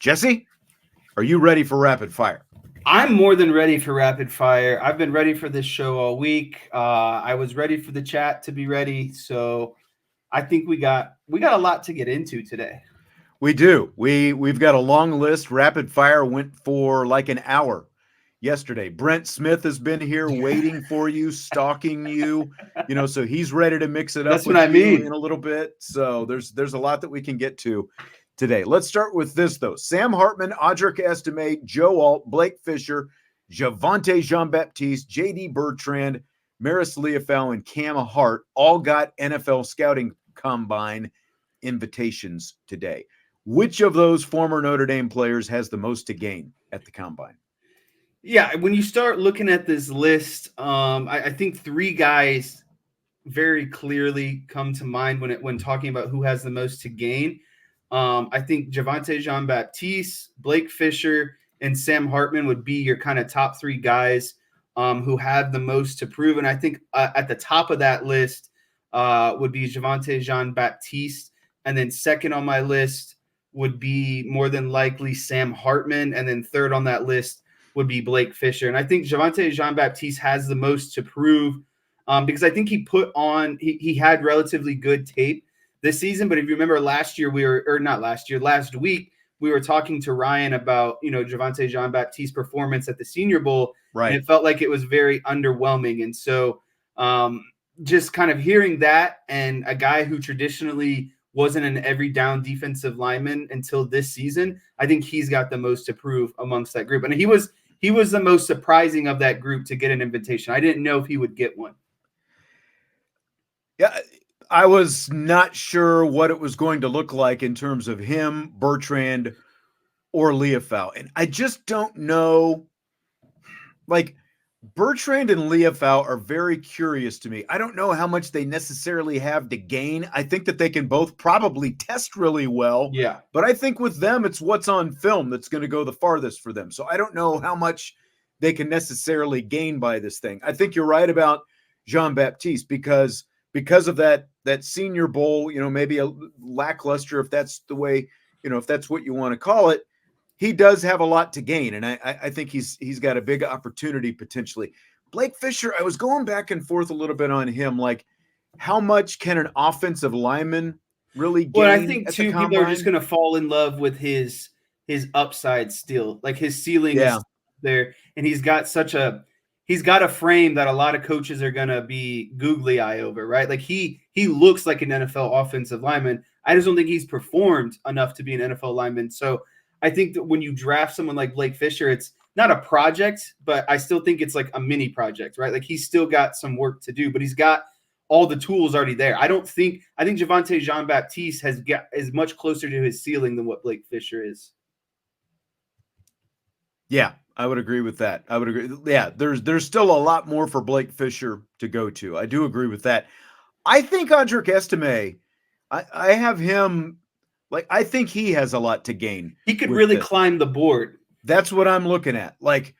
Jesse, are you ready for rapid fire? I'm more than ready for rapid fire. I've been ready for this show all week. I was ready for the chat to be ready, so I think we got a lot to get into today. We do. We've got a long list. Rapid fire went for like an hour yesterday. Brent Smith has been here waiting for you, stalking you, so he's ready to mix it up That's what with I you mean. in a little bit. So there's a lot that we can get to today. Let's start with this though. Sam Hartman, Audric Estime, Joe Alt, Blake Fisher, Javontae Jean-Baptiste, JD Bertrand, Marist Liufau, and Cam Hart all got NFL scouting combine invitations today. Which of those former Notre Dame players has the most to gain at the combine? Yeah, when you start looking at this list, I think three guys very clearly come to mind when talking about who has the most to gain. I think Javontae Jean-Baptiste, Blake Fisher, and Sam Hartman would be your kind of top three guys who have the most to prove. And I think at the top of that list would be Javontae Jean-Baptiste. And then second on my list would be more than likely Sam Hartman. And then third on that list would be Blake Fisher. And I think Javontae Jean-Baptiste has the most to prove because I think he had relatively good tape this season. But if you remember last week, we were talking to Ryan about, Javontae Jean-Baptiste's performance at the Senior Bowl. Right. And it felt like it was very underwhelming. And so just kind of hearing that, and a guy who traditionally wasn't an every down defensive lineman until this season, I think he's got the most to prove amongst that group. And he was the most surprising of that group to get an invitation. I didn't know if he would get one. Yeah, I was not sure what it was going to look like in terms of him, Bertrand, or Liufau. And I just don't know. Like, Bertrand and Liufau are very curious to me. I don't know how much they necessarily have to gain. I think that they can both probably test really well. Yeah. But I think with them, it's what's on film that's going to go the farthest for them. So I don't know how much they can necessarily gain by this thing. I think you're right about Jean-Baptiste because of that Senior Bowl, maybe a lackluster, if that's the way, if that's what you want to call it. He does have a lot to gain, and I think he's got a big opportunity potentially. Blake Fisher, I was going back and forth a little bit on him, like how much can an offensive lineman really gain? Well, I think too, people are just going to fall in love with his upside still, like his ceiling is there, and he's got a frame that a lot of coaches are going to be googly eye over, right? Like he looks like an NFL offensive lineman. I just don't think he's performed enough to be an NFL lineman. So I think that when you draft someone like Blake Fisher, it's not a project, but I still think it's like a mini project, right? Like he's still got some work to do, but he's got all the tools already there. I think Javontae Jean-Baptiste is much closer to his ceiling than what Blake Fisher is. Yeah, I would agree with that. I would agree. Yeah, there's still a lot more for Blake Fisher to go to. I do agree with that. I think Audric Estime, I have him. Like, I think he has a lot to gain. He could really climb the board. That's what I'm looking at. Like,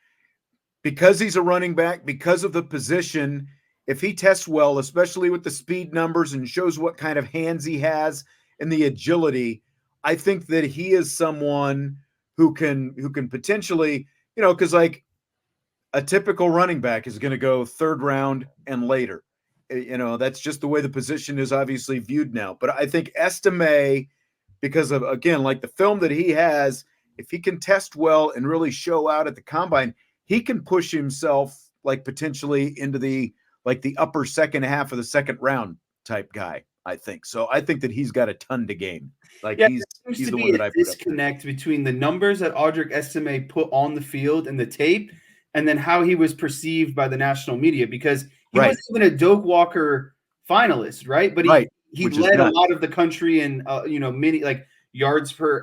because he's a running back, because of the position, if he tests well, especially with the speed numbers and shows what kind of hands he has and the agility, I think that he is someone who can potentially, because like a typical running back is going to go third round and later. That's just the way the position is obviously viewed now. But I think Estime, because of, again, like the film that he has, if he can test well and really show out at the combine, he can push himself like potentially into the upper second half of the second round type guy, I think. So I think that he's got a ton to gain. Like he's the one that I put up. Disconnect between the numbers that Audric Estime put on the field and the tape, and then how he was perceived by the national media, because he wasn't even a Doak Walker finalist, right? But he led a lot of the country in many like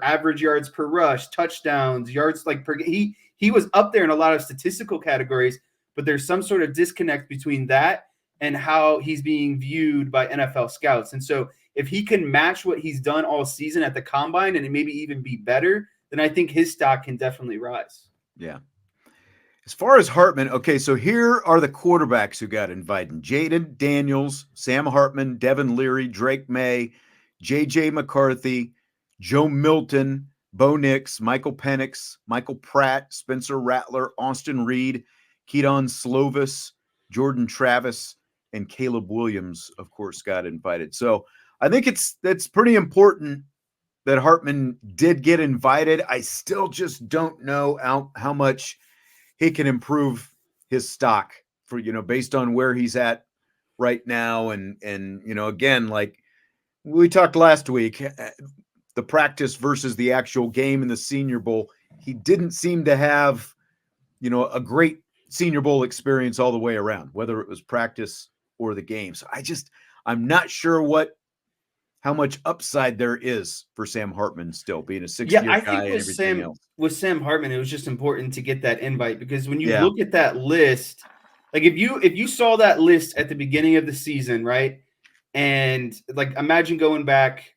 average yards per rush, touchdowns, yards like per he was up there in a lot of statistical categories, but there's some sort of disconnect between that and how he's being viewed by NFL scouts. And so if he can match what he's done all season at the combine and maybe even be better, then I think his stock can definitely rise. Yeah. As far as Hartman, okay, so here are the quarterbacks who got invited. Jaden Daniels, Sam Hartman, Devin Leary, Drake May, J.J. McCarthy, Joe Milton, Bo Nix, Michael Penix, Michael Pratt, Spencer Rattler, Austin Reed, Keaton Slovis, Jordan Travis, and Caleb Williams, of course, got invited. So I think that's pretty important that Hartman did get invited. I still just don't know how much he can improve his stock for, based on where he's at right now. And again, like we talked last week, the practice versus the actual game in the Senior Bowl, he didn't seem to have, a great Senior Bowl experience all the way around, whether it was practice or the game. So I'm not sure how much upside there is for Sam Hartman still being a 6th-year guy and everything else. With Sam Hartman, it was just important to get that invite because when you look at that list, like if you saw that list at the beginning of the season, right? And like imagine going back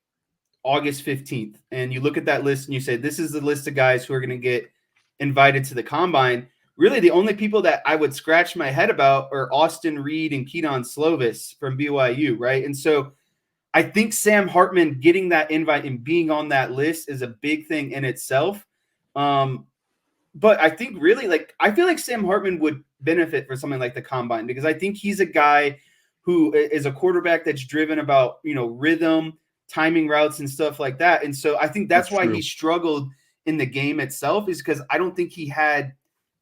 August 15th and you look at that list and you say, this is the list of guys who are going to get invited to the combine. Really, the only people that I would scratch my head about are Austin Reed and Keaton Slovis from BYU, right? And so I think Sam Hartman getting that invite and being on that list is a big thing in itself. But I think really, I feel like Sam Hartman would benefit for something like the combine because I think he's a guy who is a quarterback that's driven about, rhythm, timing routes and stuff like that. And so I think that's why true. He struggled in the game itself is because I don't think he had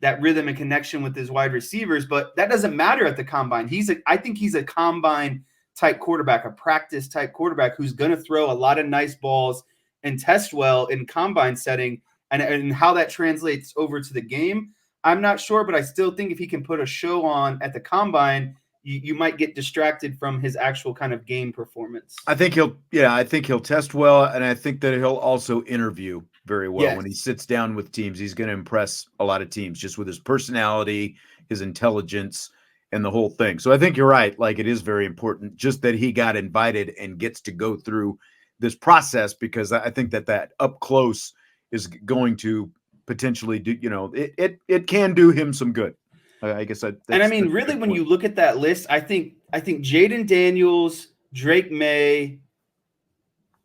that rhythm and connection with his wide receivers, but that doesn't matter at the combine. I think he's a combine type quarterback, a practice type quarterback who's going to throw a lot of nice balls and test well in combine setting and how that translates over to the game. I'm not sure, but I still think if he can put a show on at the combine, you might get distracted from his actual kind of game performance. I think he'll test well. And I think that he'll also interview very well. Yes. When he sits down with teams, he's going to impress a lot of teams just with his personality, his intelligence, and the whole thing. So I think you're right. Like it is very important just that he got invited and gets to go through this process because I think that up close is going to potentially do, it can do him some good. I guess really, when you look at that list, I think Jaden Daniels, Drake May,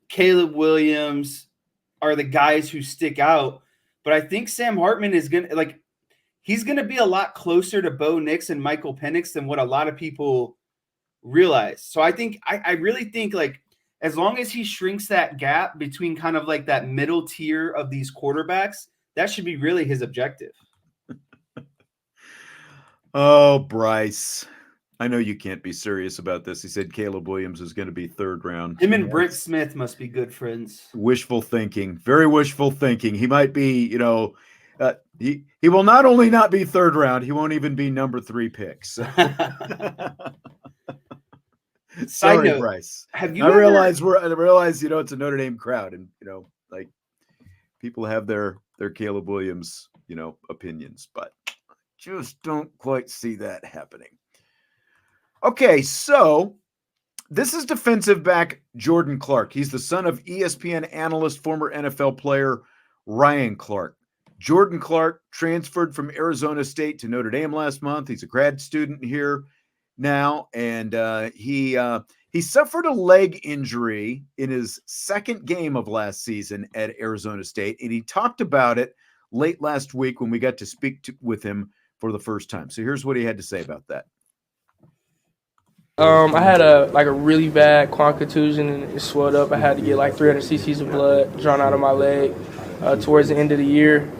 Caleb Williams are the guys who stick out. But I think Sam Hartman is he's going to be a lot closer to Bo Nix and Michael Penix than what a lot of people realize. So I think I really think as long as he shrinks that gap between kind of like that middle tier of these quarterbacks, that should be really his objective. Oh, Bryce. I know you can't be serious about this. He said Caleb Williams is going to be 3rd round. Him and Brent Smith must be good friends. Wishful thinking. Very wishful thinking. He might be, he will not only not be 3rd round, he won't even be number 3 pick. So. Sorry, note, Bryce. I realize it's a Notre Dame crowd and, people have their Caleb Williams, opinions, but just don't quite see that happening. Okay, so this is defensive back Jordan Clark. He's the son of ESPN analyst, former NFL player Ryan Clark. Jordan Clark transferred from Arizona State to Notre Dame last month. He's a grad student here now, and he suffered a leg injury in his 2nd game of last season at Arizona State, and he talked about it late last week when we got to speak with him for the first time. So here's what he had to say about that. I had a really bad quad contusion and it swelled up. I had to get 300 cc's of blood drawn out of my leg towards the end of the year.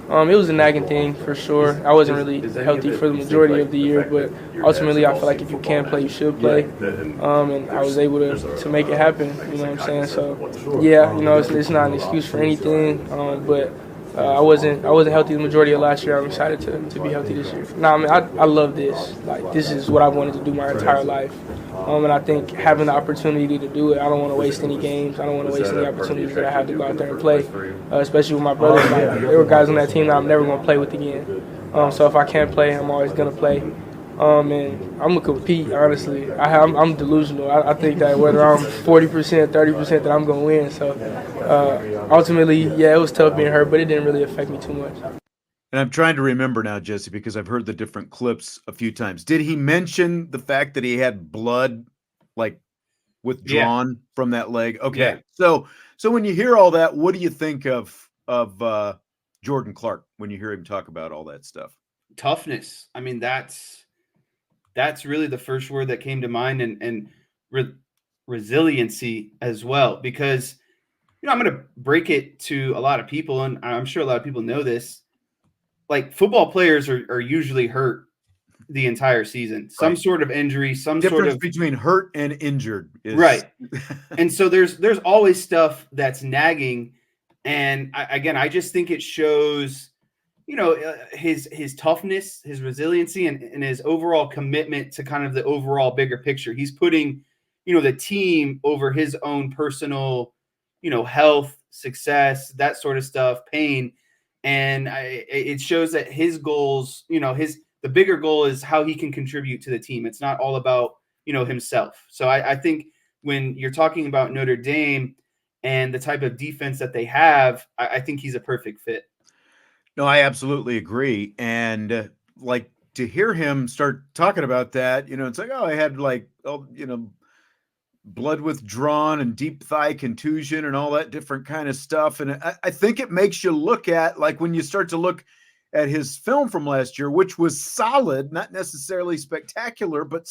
It was a nagging thing for sure. I wasn't really healthy for the majority of the year, but ultimately I feel like if you can play, you should play. And I was able to make it happen, you know what I'm saying? So, yeah, it's not an excuse for anything, but I wasn't healthy the majority of last year. I'm excited to be healthy this year. I love this. This is what I've wanted to do my entire life. And I think having the opportunity to do it, I don't want to waste any games. I don't want to waste any opportunities that I have to go out there and play, especially with my brothers. There were guys on that team that I'm never going to play with again. So if I can't play, I'm always going to play. And I'm going to compete, honestly. I'm delusional. I think that whether I'm 40%, 30%, that I'm going to win. So ultimately, yeah, it was tough being hurt, but it didn't really affect me too much. And I'm trying to remember now, Jesse, because I've heard the different clips a few times. Did he mention the fact that he had blood, withdrawn from that leg? Okay. Yeah. So when you hear all that, what do you think of of Jordan Clark when you hear him talk about all that stuff? Toughness. I mean, that's really the first word that came to mind, and resiliency as well, because I'm going to break it to a lot of people, and I'm sure a lot of people know this. Like, football players are usually hurt the entire season, some sort of injury, some difference sort of between hurt and injured is right. And so there's always stuff that's nagging, and I just think it shows, his toughness, his resiliency, and his overall commitment to kind of the overall bigger picture. He's putting, the team over his own personal, health, success, that sort of stuff, pain. And it shows that his goals, the bigger goal is how he can contribute to the team. It's not all about, himself. So I think when you're talking about Notre Dame and the type of defense that they have, I think he's a perfect fit. No, I absolutely agree. And like, to hear him start talking about that, it's like, oh, I had blood withdrawn and deep thigh contusion and all that different kind of stuff. And I think it makes you look at, like, when you start to look at his film from last year, which was solid, not necessarily spectacular, but,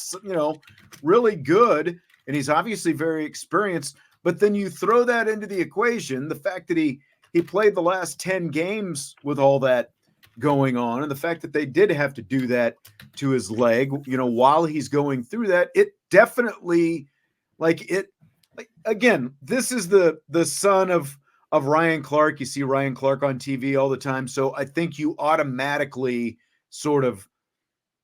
really good. And he's obviously very experienced. But then you throw that into the equation, the fact that he played the last 10 games with all that going on, and the fact that they did have to do that to his leg, while he's going through that, it definitely, again, this is the son of Ryan Clark. You see Ryan Clark on TV all the time. So I think you automatically sort of,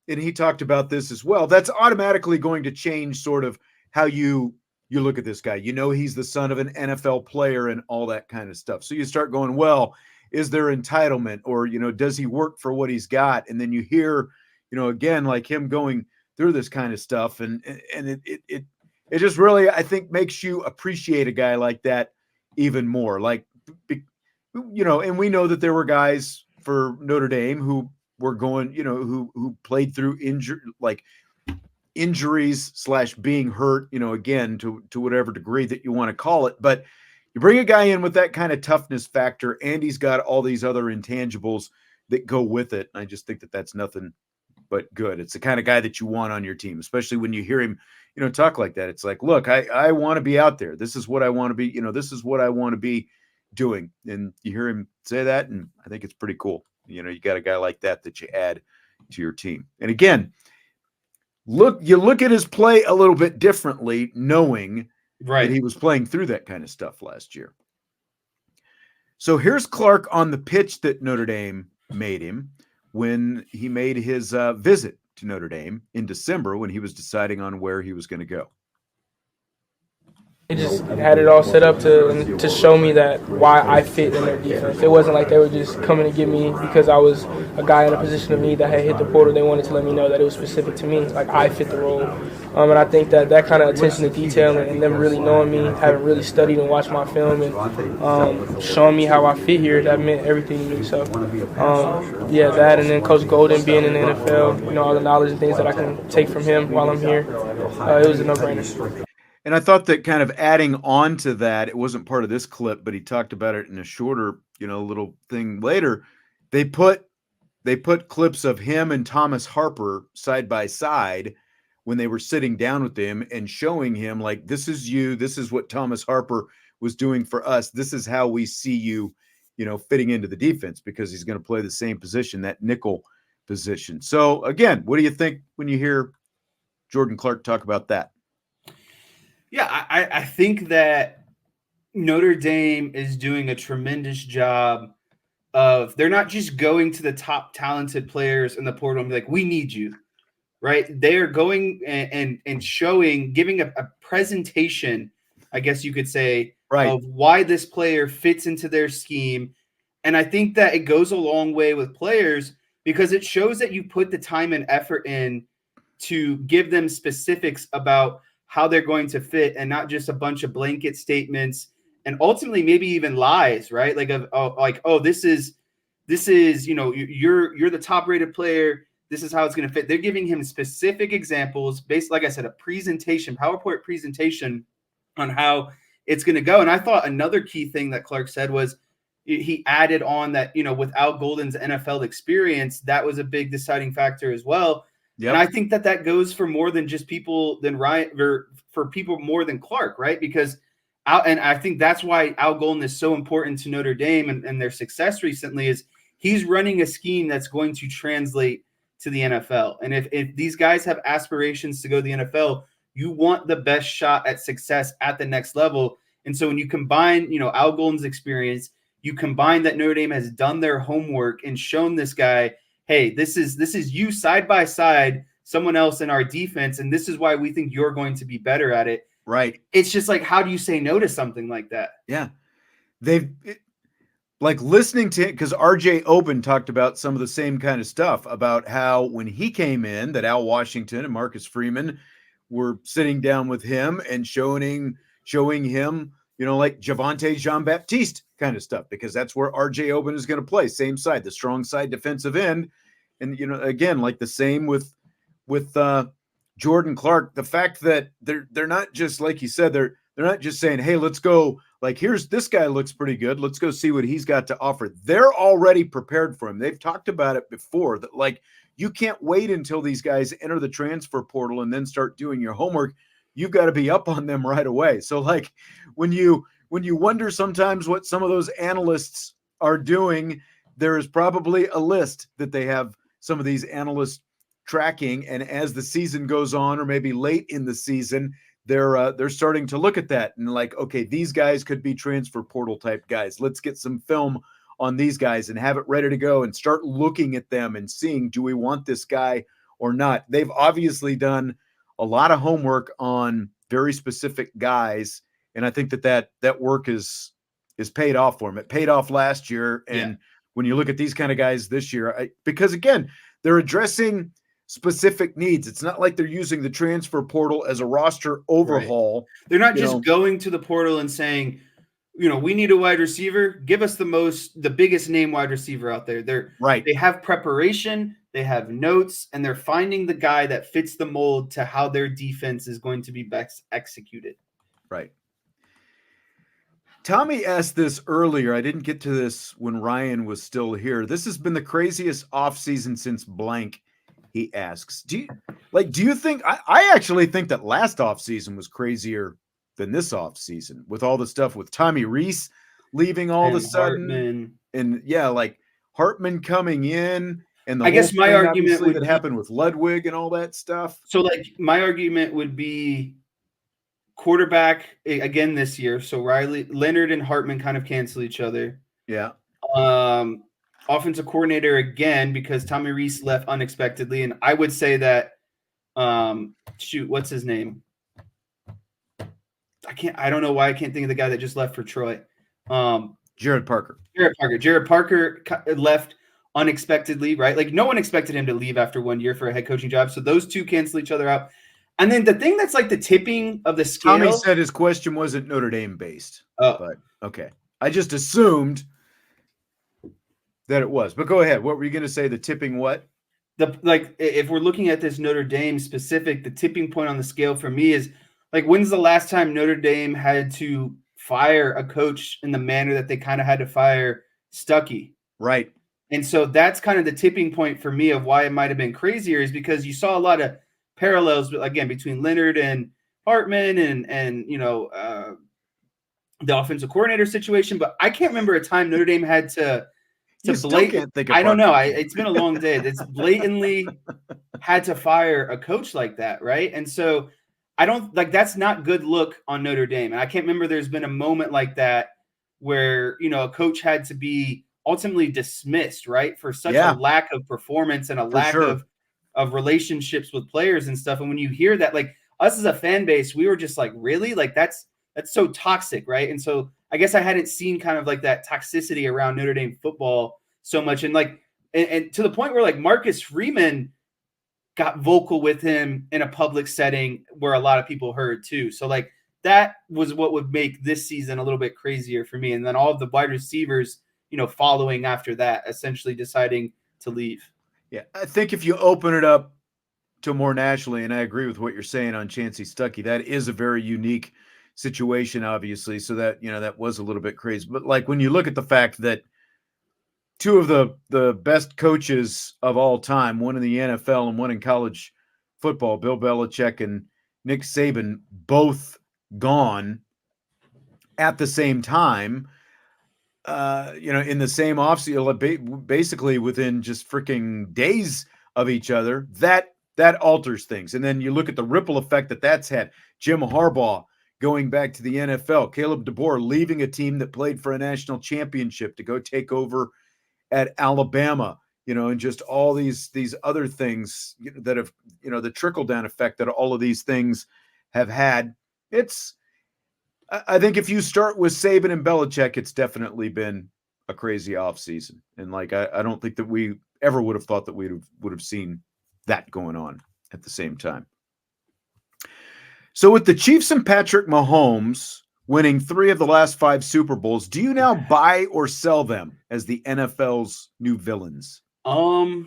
and he talked about this as well, that's automatically going to change sort of how you look at this guy. He's the son of an NFL player and all that kind of stuff. So you start going, well, is there entitlement, or, does he work for what he's got? And then you hear, again, like him going through this kind of stuff. And it just really, I think, makes you appreciate a guy like that even more. Like, and we know that there were guys for Notre Dame who were going, who played through injuries / being hurt, again, to whatever degree that you want to call it. But you bring a guy in with that kind of toughness factor, and he's got all these other intangibles that go with it. I just think that that's nothing but good. It's the kind of guy that you want on your team, especially when you hear him, talk like that. It's like, look, I want to be out there. This is what I want to be, this is what I want to be doing. And you hear him say that, and I think it's pretty cool. You got a guy like that you add to your team. And again, you look at his play a little bit differently, knowing that he was playing through that kind of stuff last year. So here's Clark on the pitch that Notre Dame made him when he made his visit to Notre Dame in December, when he was deciding on where he was going to go. They just had it all set up to show me that why I fit in their defense. It wasn't like they were just coming to get me because I was a guy in a position of need that had hit the portal. They wanted to let me know that it was specific to me, like I fit the role. And I think that kind of attention to detail and them really knowing me, having really studied and watched my film and showing me how I fit here, that meant everything to me. So, that, and then Coach Golden being in the NFL, all the knowledge and things that I can take from him while I'm here, it was a no-brainer. And I thought that kind of adding on to that, it wasn't part of this clip, but he talked about it in a shorter, little thing later. They put clips of him and Thomas Harper side by side when they were sitting down with him and showing him, like, this is you, this is what Thomas Harper was doing for us. This is how we see you, fitting into the defense, because he's going to play the same position, that nickel position. So again, what do you think when you hear Jordan Clark talk about that? Yeah, I think that Notre Dame is doing a tremendous job of, they're not just going to the top talented players in the portal and be like, we need you, right? They are going and showing, giving a presentation, I guess you could say, of why this player fits into their scheme. And I think that it goes a long way with players, because it shows that you put the time and effort in to give them specifics about how they're going to fit, and not just a bunch of blanket statements and ultimately maybe even lies, right? This is, you're the top rated player. This is how it's going to fit. They're giving him specific examples based, like I said, a presentation, PowerPoint presentation on how it's going to go. And I thought another key thing that Clark said was, he added on that, without Golden's NFL experience, that was a big deciding factor as well. Yep. And I think that goes for more than just people than Ryan, or for people more than Clark, right? Because and I think that's why Al Golden is so important to Notre Dame and their success recently is he's running a scheme that's going to translate to the NFL. And if these guys have aspirations to go to the NFL, you want the best shot at success at the next level. And so when you combine, Al Golden's experience, you combine that Notre Dame has done their homework and shown this guy, hey, this is you side by side, someone else in our defense, and this is why we think you're going to be better at it. Right. It's just like, how do you say no to something like that? Yeah. Like listening to it, because RJ Oben talked about some of the same kind of stuff about how when he came in, that Al Washington and Marcus Freeman were sitting down with him and showing him, like Javontae, Jean-Baptiste kind of stuff, because that's where RJ Oben is going to play, same side, the strong side defensive end. And, again, like the same with Jordan Clark, the fact that they're not just, like you said, they're not just saying, hey, let's go, like, here's this guy looks pretty good, let's go see what he's got to offer. They're already prepared for him. They've talked about it before, that like you can't wait until these guys enter the transfer portal and then start doing your homework. You've got to be up on them right away. So like when you wonder sometimes what some of those analysts are doing, there is probably a list that they have some of these analysts tracking, and as the season goes on, or maybe late in the season, they're starting to look at that and like, okay, these guys could be transfer portal type guys. Let's get some film on these guys and have it ready to go and start looking at them and seeing, do we want this guy or not? They've obviously done a lot of homework on very specific guys, and I think that work is paid off for them. It paid off last year, and when you look at these kind of guys this year, because again, they're addressing specific needs. It's not like they're using the transfer portal as a roster overhaul. Right. They're not just going to the portal and saying, we need a wide receiver. Give us the biggest name wide receiver out there. They have preparation, they have notes, and they're finding the guy that fits the mold to how their defense is going to be best executed. Right. Tommy asked this earlier. I didn't get to this when Ryan was still here. This has been the craziest offseason since blank, he asks. Do you think, I actually think that last offseason was crazier than this offseason, with all the stuff with Tommy Reese leaving all of a sudden. Hartman. And like Hartman coming in, and I guess my argument would that happened with Ludwig and all that stuff. So like my argument would be quarterback again this year. So Leonard and Hartman kind of cancel each other. Yeah. Offensive coordinator again, because Tommy Reese left unexpectedly. And I would say that, what's his name? I don't know why I can't think of the guy that just left for Troy. Jared Parker. Jared Parker left unexpectedly, right? Like no one expected him to leave after 1 year for a head coaching job. So those two cancel each other out. And then the thing that's like the tipping of the scale. Tommy said his question wasn't Notre Dame based. Oh, but okay. I just assumed that it was, but go ahead. What were you going to say? The tipping what? If we're looking at this Notre Dame specific, the tipping point on the scale for me is like, when's the last time Notre Dame had to fire a coach in the manner that they kind of had to fire Stuckey? Right. And so that's kind of the tipping point for me of why it might've been crazier, is because you saw a lot of parallels again between Leonard and Hartman and the offensive coordinator situation. But I can't remember a time Notre Dame had to I don't know. It's been a long day. It's blatantly had to fire a coach like that, right? And so I don't like, that's not good look on Notre Dame. And I can't remember there's been a moment like that where a coach had to be ultimately dismissed, right, for such a lack of performance and a lack of relationships with players and stuff. And when you hear that, like us as a fan base, we were just like, really? Like that's so toxic, right? And so I guess I hadn't seen kind of like that toxicity around Notre Dame football so much. And like, and to the point where like Marcus Freeman got vocal with him in a public setting where a lot of people heard too. So like that was what would make this season a little bit crazier for me. And then all of the wide receivers, following after that, essentially deciding to leave. Yeah. I think if you open it up to more nationally, and I agree with what you're saying on Chancey Stuckey, that is a very unique situation, obviously. So that, that was a little bit crazy. But like when you look at the fact that two of the best coaches of all time, one in the NFL and one in college football, Bill Belichick and Nick Saban, both gone at the same time, in the same offseason, basically within just freaking days of each other, that alters things. And then you look at the ripple effect that's had. Jim Harbaugh going back to the NFL, Caleb DeBoer leaving a team that played for a national championship to go take over at Alabama, and just all these other things that have, the trickle down effect that all of these things have had. I think if you start with Saban and Belichick, it's definitely been a crazy offseason. And like, I don't think that we ever would have thought that we would have seen that going on at the same time. So with the Chiefs and Patrick Mahomes winning 3 of the last 5 Super Bowls, do you now buy or sell them as the NFL's new villains? I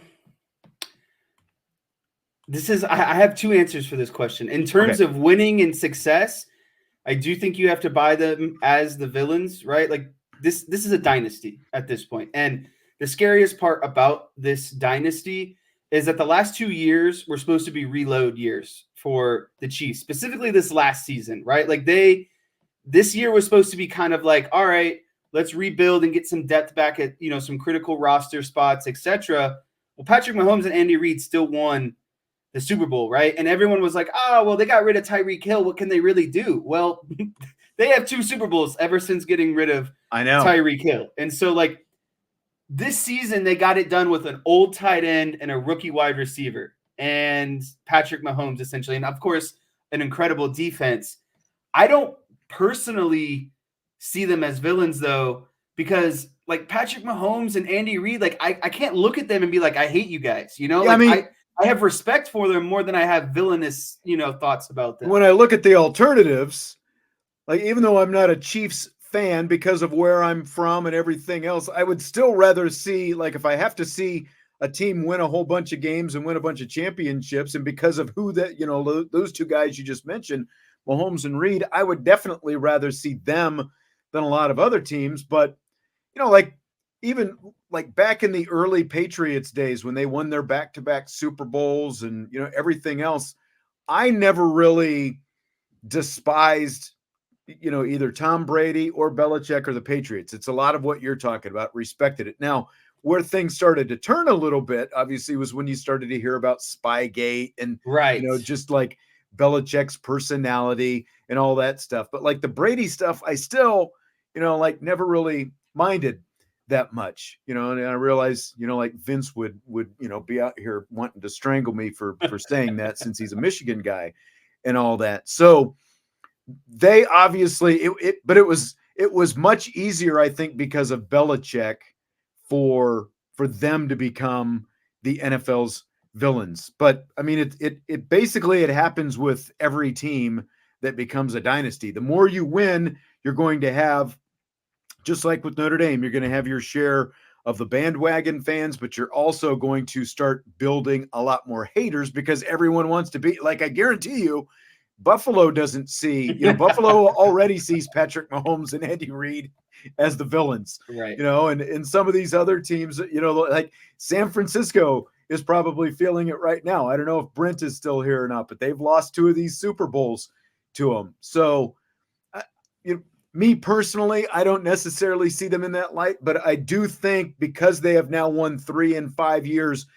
have 2 answers for this question. In terms of winning and success, I do think you have to buy them as the villains, right? Like this is a dynasty at this point. And the scariest part about this dynasty is that the last 2 years were supposed to be reload years for the Chiefs, specifically this last season, right? Like this year was supposed to be kind of like, all right, let's rebuild and get some depth back at, some critical roster spots, etc. Well, Patrick Mahomes and Andy Reid still won the Super Bowl, right? And everyone was like, oh, well, they got rid of Tyreek Hill. What can they really do? Well, they have 2 Super Bowls ever since getting rid of Tyreek Hill. And so, like, this season, they got it done with an old tight end and a rookie wide receiver and Patrick Mahomes, essentially. And, of course, an incredible defense. I don't personally see them as villains, though, because, like, Patrick Mahomes and Andy Reid, like, I can't look at them and be like, I hate you guys, I have respect for them more than I have villainous, thoughts about them. When I look at the alternatives, like, even though I'm not a Chiefs fan because of where I'm from and everything else, I would still rather see, like, if I have to see a team win a whole bunch of games and win a bunch of championships, and because of who that, those 2 guys you just mentioned, Mahomes and Reid, I would definitely rather see them than a lot of other teams. But, like, even like back in the early Patriots days when they won their back-to-back Super Bowls and, everything else, I never really despised, either Tom Brady or Belichick or the Patriots. It's a lot of what you're talking about, respected it. Now, where things started to turn a little bit, obviously, was when you started to hear about Spygate and, just like Belichick's personality and all that stuff. But like the Brady stuff, I still, like never really minded that much, and I realize, like Vince would, be out here wanting to strangle me for saying that since he's a Michigan guy and all that. So they obviously, but it was much easier, I think, because of Belichick for them to become the NFL's villains. But I mean, it basically, it happens with every team that becomes a dynasty. The more you win, you're going to have, just like with Notre Dame, you're going to have your share of the bandwagon fans, but you're also going to start building a lot more haters because everyone wants to be, like, I guarantee you, Buffalo doesn't see, Buffalo already sees Patrick Mahomes and Andy Reid as the villains, right? And some of these other teams, like San Francisco is probably feeling it right now. I don't know if Brent is still here or not, but they've lost 2 of these Super Bowls to them. So, me personally, I don't necessarily see them in that light, but I do think because they have now won 3 in 5 years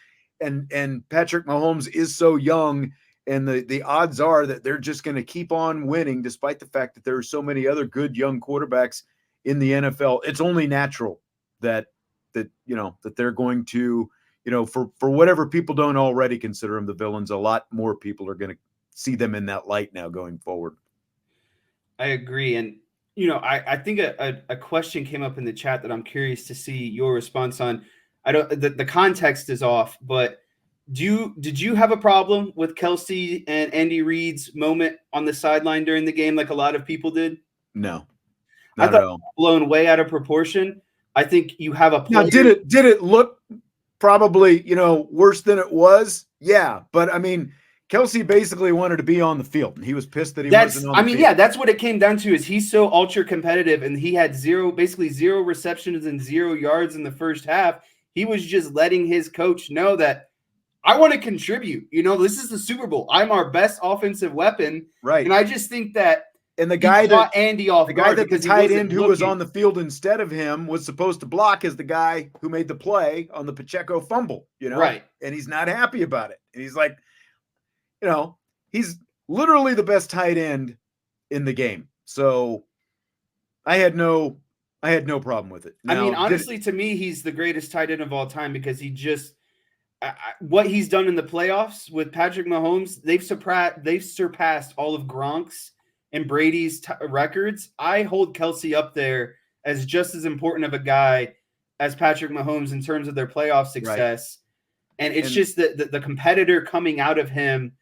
and Patrick Mahomes is so young, and the odds are that they're just going to keep on winning despite the fact that there are so many other good young quarterbacks in the NFL. It's only natural that they're going to, for whatever people don't already consider them the villains, a lot more people are going to see them in that light now going forward. I agree. And I think a question came up in the chat that I'm curious to see your response on. The context is off, but did you have a problem with Kelsey and Andy Reid's moment on the sideline during the game, like a lot of people did? No, I thought it was blown way out of proportion. I think you have a player. Now, did it look probably worse than it was? Yeah, but I mean, Kelsey basically wanted to be on the field, and he was pissed that he wasn't on the field. Yeah, that's what it came down to. Is he's so ultra competitive, and he had basically zero receptions and 0 yards in the first half. He was just letting his coach know that I want to contribute. This is the Super Bowl. I'm our best offensive weapon, right? And I just think that. And the guy that Andy off the guy that the tight end who was on the field instead of him was supposed to block is the guy who made the play on the Pacheco fumble, right? And he's not happy about it. And he's like, he's literally the best tight end in the game. So I had no problem with it. Now, honestly, to me, he's the greatest tight end of all time because he just what he's done in the playoffs with Patrick Mahomes, they've surpassed all of Gronk's and Brady's records. I hold Kelsey up there as just as important of a guy as Patrick Mahomes in terms of their playoff success. Right. And it's just the competitor coming out of him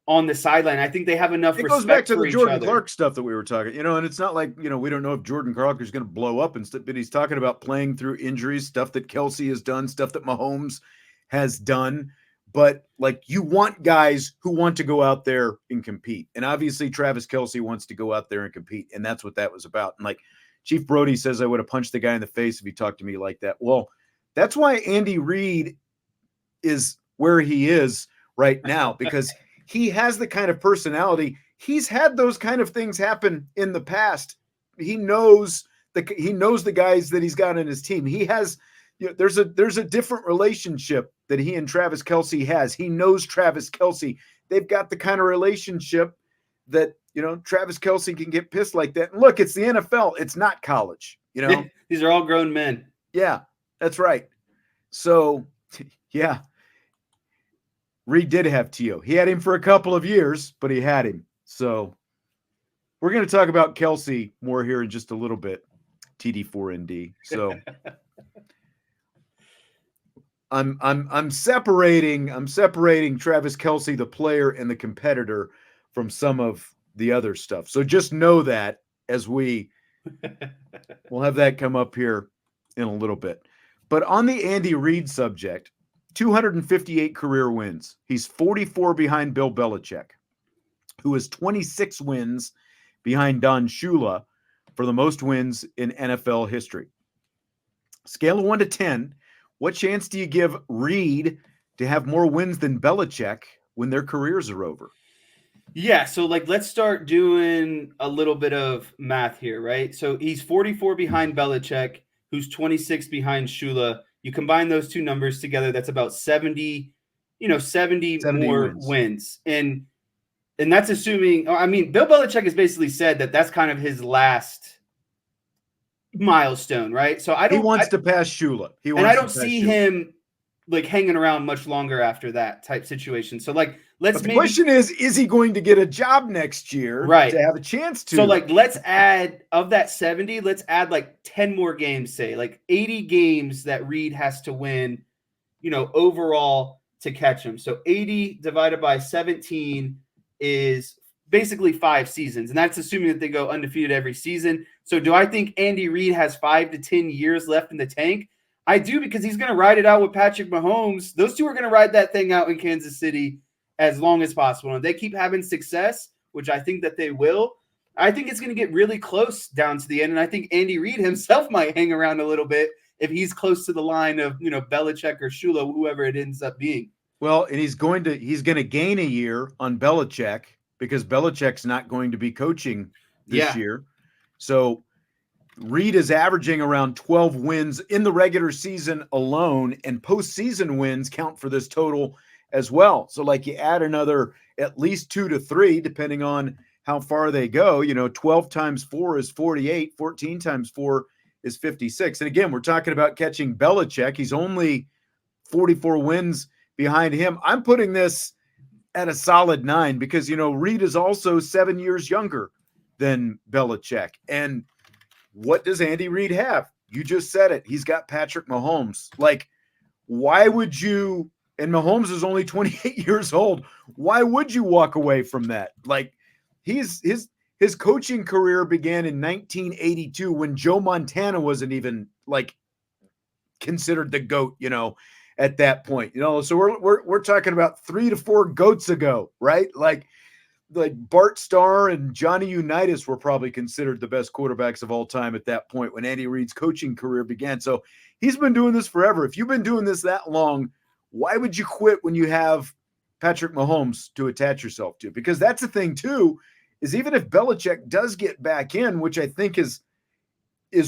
on the sideline. I think they have enough respect. It goes back to the Jordan Clark stuff that we were talking, and it's not like, we don't know if Jordan Clark is going to blow up and stuff, but he's talking about playing through injuries, stuff that Kelsey has done, stuff that Mahomes has done. But like, you want guys who want to go out there and compete. And obviously Travis Kelce wants to go out there and compete. And that's what that was about. And like Chief Brody says, I would have punched the guy in the face if he talked to me like that. Well, that's why Andy Reid is where he is right now, because he has the kind of personality. He's had those kind of things happen in the past. He knows the guys that he's got in his team. He has, there's a different relationship that he and Travis Kelce has. He knows Travis Kelce. They've got the kind of relationship that, Travis Kelce can get pissed like that. And look, it's the NFL. It's not college, These are all grown men. Yeah, that's right. So, yeah. Reid did have T.O. He had him for a couple of years, but he had him. So we're going to talk about Kelce more here in just a little bit. TD4ND. So I'm separating Travis Kelce, the player and the competitor, from some of the other stuff. So just know that as we'll have that come up here in a little bit. But on the Andy Reid subject, 258 career wins. He's 44 behind Bill Belichick, who is 26 wins behind Don Shula for the most wins in NFL history. Scale of 1 to 10, what chance do you give Reid to have more wins than Belichick when their careers are over? Yeah, so let's start doing a little bit of math here, right? So he's 44 behind Belichick, who's 26 behind Shula. You combine those two numbers together, that's about 70 more wins. And that's assuming, Bill Belichick has basically said that that's kind of his last milestone, right? So he wants to pass Shula. I don't see him hanging around much longer after that type situation. So the question is he going to get a job next year, right, to have a chance to? So let's add, of that 70, let's add 10 more games, say 80 games that Reid has to win, overall to catch him. So 80 divided by 17 is basically 5 seasons. And that's assuming that they go undefeated every season. So do I think Andy Reid has 5 to 10 years left in the tank? I do, because he's going to ride it out with Patrick Mahomes. Those two are going to ride that thing out in Kansas City as long as possible. And they keep having success, which I think that they will. I think it's going to get really close down to the end. And I think Andy Reid himself might hang around a little bit if he's close to the line of, Belichick or Shula, whoever it ends up being. Well, and he's going to gain a year on Belichick, because Belichick's not going to be coaching this year. So Reid is averaging around 12 wins in the regular season alone, and postseason wins count for this total as well. So you add another at least 2 to 3, depending on how far they go. 12 times 4 is 48, 14 times 4 is 56. And again, we're talking about catching Belichick. He's only 44 wins behind him. I'm putting this at a solid 9, because, Reid is also 7 years younger than Belichick. And what does Andy Reid have? You just said it. He's got Patrick Mahomes. Why would you, and Mahomes is only 28 years old, why would you walk away from that? His coaching career began in 1982 when Joe Montana wasn't even considered the GOAT, at that point. So we're talking about 3 to 4 goats ago, right? Like Bart Starr and Johnny Unitas were probably considered the best quarterbacks of all time at that point when Andy Reid's coaching career began. So he's been doing this forever. If you've been doing this that long, why would you quit when you have Patrick Mahomes to attach yourself to? Because that's the thing too, is even if Belichick does get back in, which I think is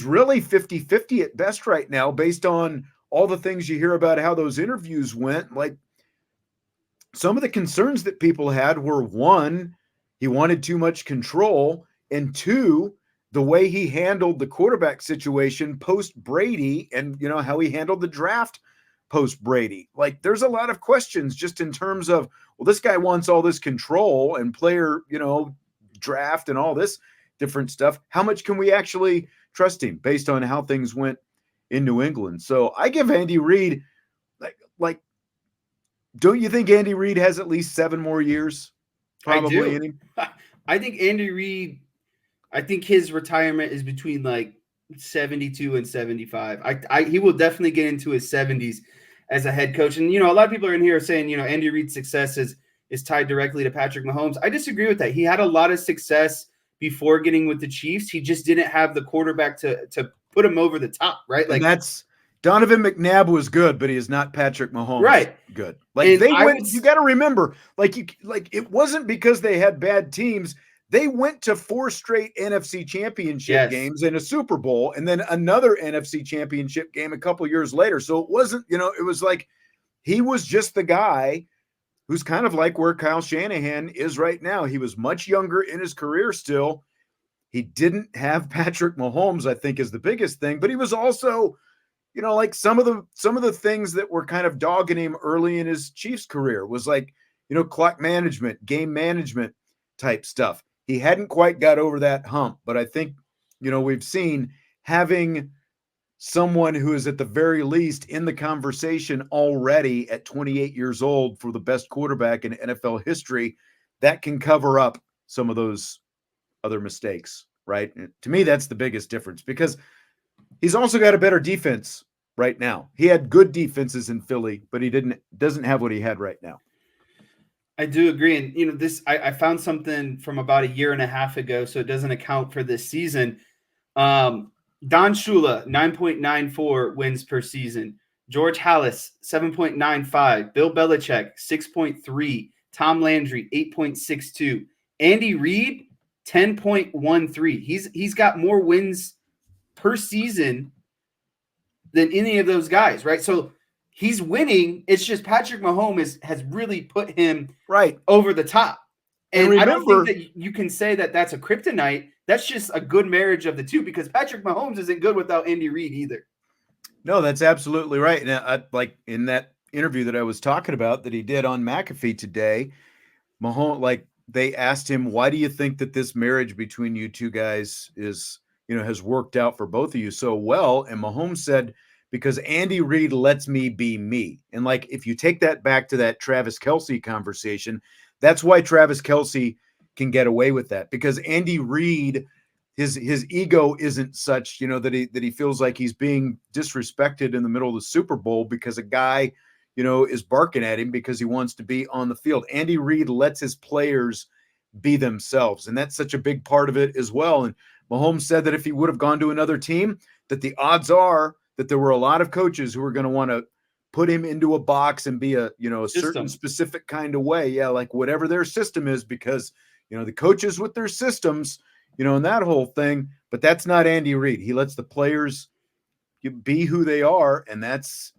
really 50-50 at best right now, based on all the things you hear about how those interviews went. Like, some of the concerns that people had were, one, he wanted too much control, and two, the way he handled the quarterback situation post Brady, and how he handled the draft post Brady. Like, there's a lot of questions just in terms of, well, this guy wants all this control and player, draft and all this different stuff. How much can we actually trust him based on how things went in New England? So I give Andy Reid, like, don't you think Andy Reid has at least 7 more years? Probably in him? I think Andy Reid, I think his retirement is between like 72 and 75. He will definitely get into his 70s as a head coach. And, a lot of people are in here saying, Andy Reid's success is tied directly to Patrick Mahomes. I disagree with that. He had a lot of success before getting with the Chiefs. He just didn't have the quarterback to put him over the top, right? Like, that's Donovan McNabb was good, but he is not Patrick Mahomes. Right. Good. Like, you got to remember, it wasn't because they had bad teams. They went to 4 straight NFC championship games and a Super Bowl, and then another NFC championship game a couple years later. So it wasn't, it was like he was just the guy who's kind of like where Kyle Shanahan is right now. He was much younger in his career still. He didn't have Patrick Mahomes, I think, is the biggest thing, but he was also, like some of the things that were kind of dogging him early in his Chiefs career was like, clock management, game management type stuff. He hadn't quite got over that hump, but I think, we've seen having someone who is at the very least in the conversation already at 28 years old for the best quarterback in NFL history, that can cover up some of those other mistakes, right? And to me, that's the biggest difference, because he's also got a better defense right now. He had good defenses in Philly, but he doesn't have what he had right now. I do agree. And, I found something from about a year and a half ago, so it doesn't account for this season. Don Shula, 9.94 wins per season. George Halas, 7.95. Bill Belichick, 6.3. Tom Landry, 8.62. Andy Reid, 10.13. He's got more wins per season than any of those guys, right? So he's winning. It's just Patrick Mahomes has really put him right over the top. And remember, I don't think that you can say that that's a kryptonite. That's just a good marriage of the two, because Patrick Mahomes isn't good without Andy Reid either. No, that's absolutely right. And I, like in that interview that I was talking about that he did on McAfee today, Mahomes, they asked him, why do you think that this marriage between you two guys is, has worked out for both of you so well? And Mahomes said, because Andy Reid lets me be me. And if you take that back to that Travis Kelce conversation, that's why Travis Kelce can get away with that, because Andy Reid, his ego isn't such, that he feels like he's being disrespected in the middle of the Super Bowl because a guy, is barking at him because he wants to be on the field. Andy Reid lets his players be themselves, and that's such a big part of it as well. And Mahomes said that if he would have gone to another team, that the odds are that there were a lot of coaches who were going to want to put him into a box and be a certain specific kind of way. Yeah, like whatever their system is, because, the coaches with their systems, and that whole thing. But that's not Andy Reid. He lets the players be who they are. And that's,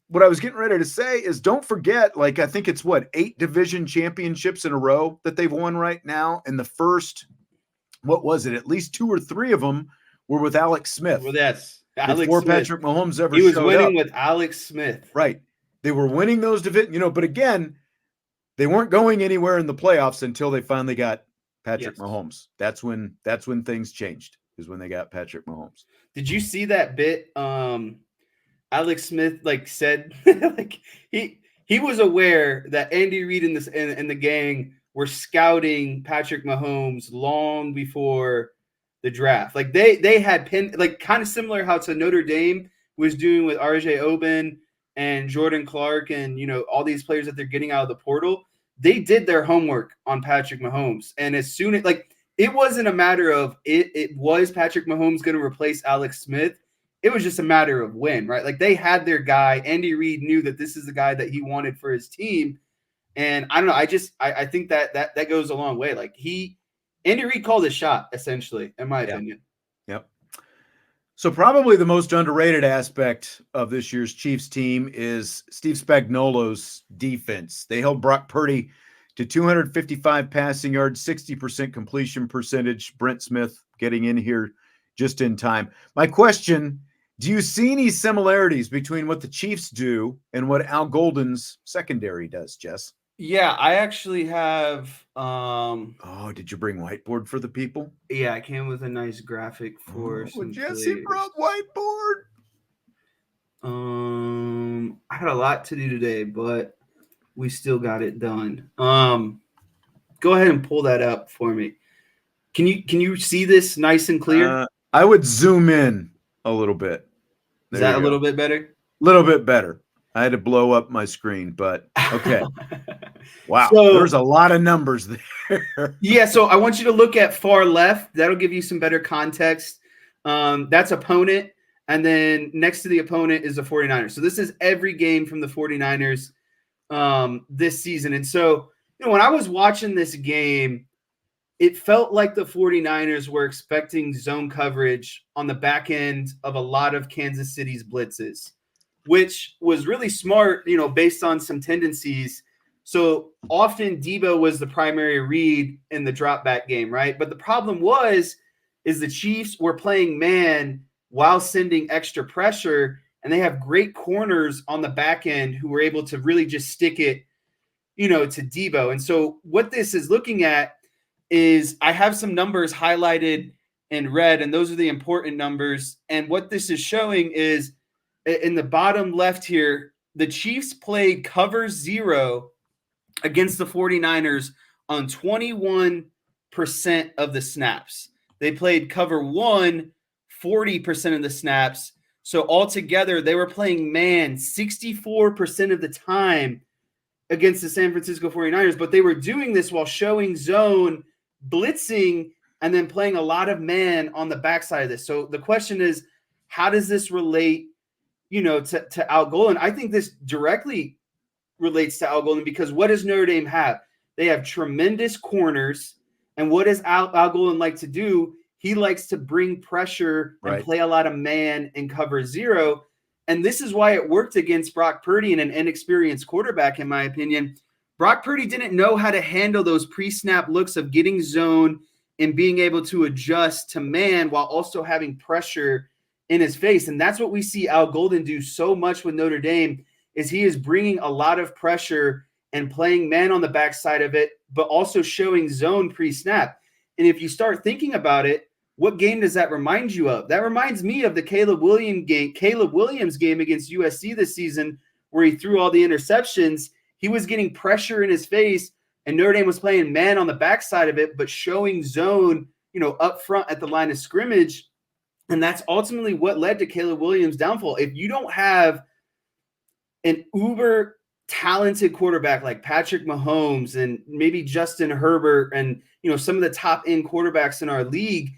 what I was getting ready to say is, don't forget, I think it's 8 division championships in a row that they've won right now. And the first, at least 2 or 3 of them were with Alex Smith. Well, that's before Patrick Mahomes ever showed up. He was winning with Alex Smith. Right. They were winning those divisions, but again, they weren't going anywhere in the playoffs until they finally got Patrick Mahomes. That's when things changed, is when they got Patrick Mahomes. Did you see that bit? Alex Smith said he was aware that Andy Reid and the gang were scouting Patrick Mahomes long before the draft. They had kind of similar how to Notre Dame was doing with RJ Oben and Jordan Clark and, all these players that they're getting out of the portal, they did their homework on Patrick Mahomes. And as soon as it wasn't a matter of it was Patrick Mahomes going to replace Alex Smith. It was just a matter of when, right? Like they had their guy. Andy Reid knew that this is the guy that he wanted for his team. And I don't know. I think that goes a long way. Like Andy Reid called his shot, essentially, in my opinion. Yep. So probably the most underrated aspect of this year's Chiefs team is Steve Spagnuolo's defense. They held Brock Purdy to 255 passing yards, 60% completion percentage. Brent Smith getting in here just in time. My question, do you see any similarities between what the Chiefs do and what Al Golden's secondary does, Jess? Yeah, I actually have did you bring whiteboard for the people? Yeah, I came with a nice graphic for some Jesse players. brought whiteboard. I had a lot to do today, but we still got it done. Go ahead and pull that up for me. Can you see this nice and clear? I would zoom in a little bit. Is that a little bit better? A little bit better. I had to blow up my screen, but okay. Wow. So, there's a lot of numbers there. Yeah. So I want you to look at far left. That'll give you some better context. That's opponent. And then next to the opponent is the 49ers. So this is every game from the 49ers this season. And so, when I was watching this game, it felt like the 49ers were expecting zone coverage on the back end of a lot of Kansas City's blitzes, which was really smart, based on some tendencies. So often Debo was the primary read in the drop back game, right? But the problem is the Chiefs were playing man while sending extra pressure, and they have great corners on the back end who were able to really just stick it, to Debo. And so what this is looking at is I have some numbers highlighted in red, and those are the important numbers. And what this is showing is in the bottom left here, the Chiefs played cover 0 against the 49ers on 21% of the snaps. They played cover 1 40% of the snaps. So altogether, they were playing man 64% of the time against the San Francisco 49ers, but they were doing this while showing zone, blitzing, and then playing a lot of man on the backside of this. So the question is, how does this relate, to Al Golden? I think this directly relates to Al Golden because what does Notre Dame have? They have tremendous corners, and what does Al Golden like to do? He likes to bring pressure and play a lot of man and cover 0. And this is why it worked against Brock Purdy and an inexperienced quarterback, in my opinion. Brock Purdy didn't know how to handle those pre-snap looks of getting zone and being able to adjust to man while also having pressure in his face. And that's what we see Al Golden do so much with Notre Dame is he is bringing a lot of pressure and playing man on the backside of it, but also showing zone pre-snap. And if you start thinking about it, what game does that remind you of? That reminds me of the Caleb Williams game against USC this season where he threw all the interceptions. He was getting pressure in his face, and Notre Dame was playing man on the backside of it, but showing zone, up front at the line of scrimmage. And that's ultimately what led to Caleb Williams' downfall. If you don't have an uber talented quarterback like Patrick Mahomes and maybe Justin Herbert and, some of the top end quarterbacks in our league,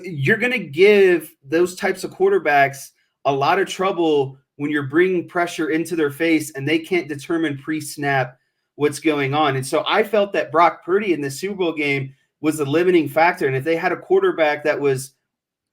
you're going to give those types of quarterbacks a lot of trouble when you're bringing pressure into their face and they can't determine pre-snap what's going on. And so I felt that Brock Purdy in the Super Bowl game was the limiting factor. And if they had a quarterback that was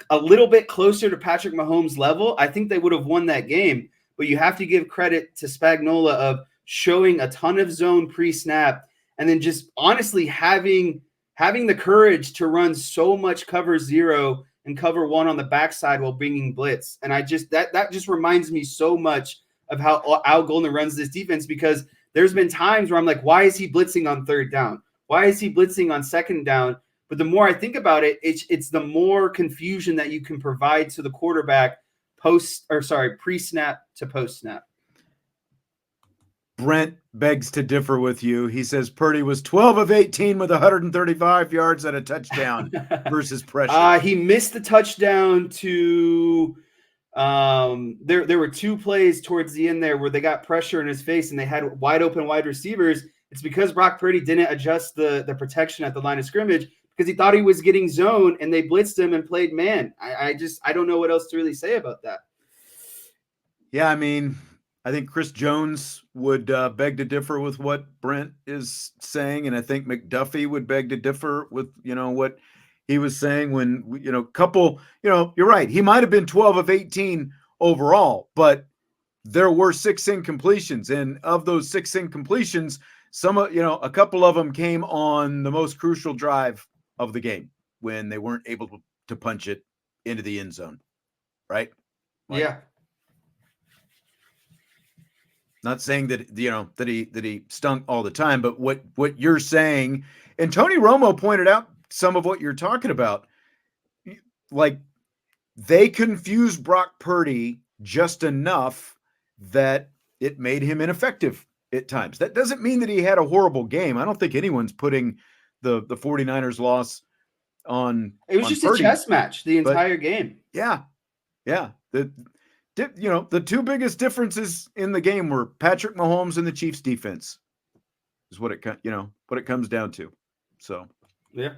a little bit closer to Patrick Mahomes' level, I think they would have won that game. But you have to give credit to Spagnuolo of showing a ton of zone pre-snap and then just honestly having the courage to run so much cover 0 and cover 1 on the backside while bringing blitz. And I just that just reminds me so much of how Al Golden runs this defense, because there's been times where I'm like, why is he blitzing on 3rd down? Why is he blitzing on 2nd down? But the more I think about it, it's the more confusion that you can provide to the quarterback pre-snap to post-snap. Brent begs to differ with you. He says Purdy was 12 of 18 with 135 yards and a touchdown versus pressure. He missed the touchdown to There were 2 plays towards the end there where they got pressure in his face and they had wide open wide receivers. It's because Brock Purdy didn't adjust the protection at the line of scrimmage because he thought he was getting zone and they blitzed him and played man. I don't know what else to really say about that. Yeah, I mean, I think Chris Jones would beg to differ with what Brent is saying, and I think McDuffie would beg to differ with what he was saying when you're right. He might have been 12 of 18 overall, but there were 6 incompletions, and of those 6 incompletions, a couple of them came on the most crucial drive of the game when they weren't able to punch it into the end zone, right? Yeah. Not saying that that he stunk all the time, but what you're saying, and Tony Romo pointed out some of what you're talking about, like they confused Brock Purdy just enough that it made him ineffective at times. That doesn't mean that he had a horrible game. I don't think anyone's putting the 49ers loss on. It was on just Purdy, a chess match the entire game. Yeah. The 2 biggest differences in the game were Patrick Mahomes and the Chiefs defense. Is what it comes down to. So, yeah.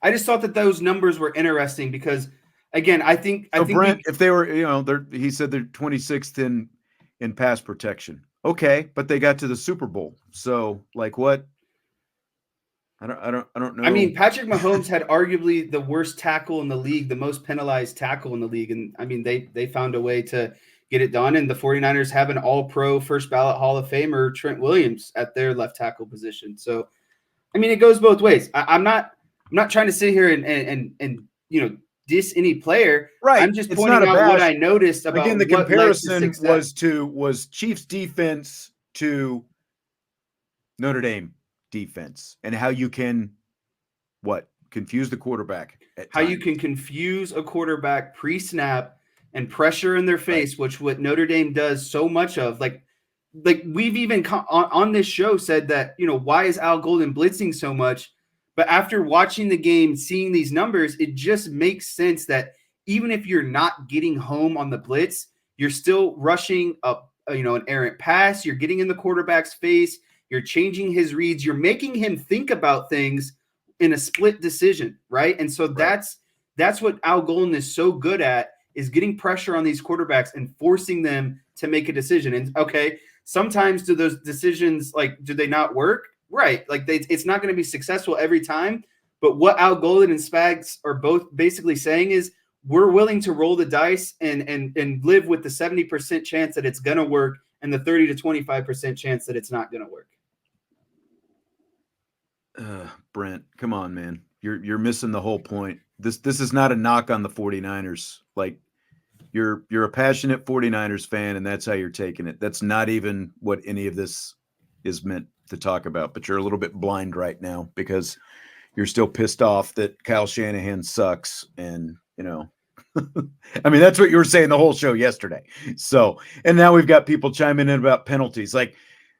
I just thought that those numbers were interesting because, again, I think Brent, if they were, he said they're 26th in pass protection. Okay, but they got to the Super Bowl. So, like, what? I don't know. I mean, Patrick Mahomes had arguably the worst tackle in the league, the most penalized tackle in the league. And I mean, they found a way to get it done. And the 49ers have an all-pro first ballot Hall of Famer, Trent Williams, at their left tackle position. So, I mean, it goes both ways. I'm not trying to sit here and diss any player. Right. I'm just pointing out what I noticed about. Again, the comparison was Chiefs defense to Notre Dame defense, and how you can confuse the quarterback at how times. You can confuse a quarterback pre-snap and pressure in their face, right, which what Notre Dame does so much of. Like we've even on this show said that, why is Al Golden blitzing so much? But after watching the game, seeing these numbers, it just makes sense that even if you're not getting home on the blitz, you're still rushing up, an errant pass. You're getting in the quarterback's face. You're changing his reads. You're making him think about things in a split decision, right? And so right, that's what Al Golden is so good at, is getting pressure on these quarterbacks and forcing them to make a decision. And okay, sometimes do those decisions, do they not work? Right. It's not going to be successful every time. But what Al Golden and Spags are both basically saying is we're willing to roll the dice and live with the 70% chance that it's going to work and the 30 to 25% chance that it's not going to work. Brent, come on, man. You're missing the whole point. This is not a knock on the 49ers. Like, you're a passionate 49ers fan, and that's how you're taking it. That's not even what any of this is meant to talk about, but you're a little bit blind right now because you're still pissed off that Kyle Shanahan sucks. And, I mean, that's what you were saying the whole show yesterday. So, and now we've got people chiming in about penalties. Like,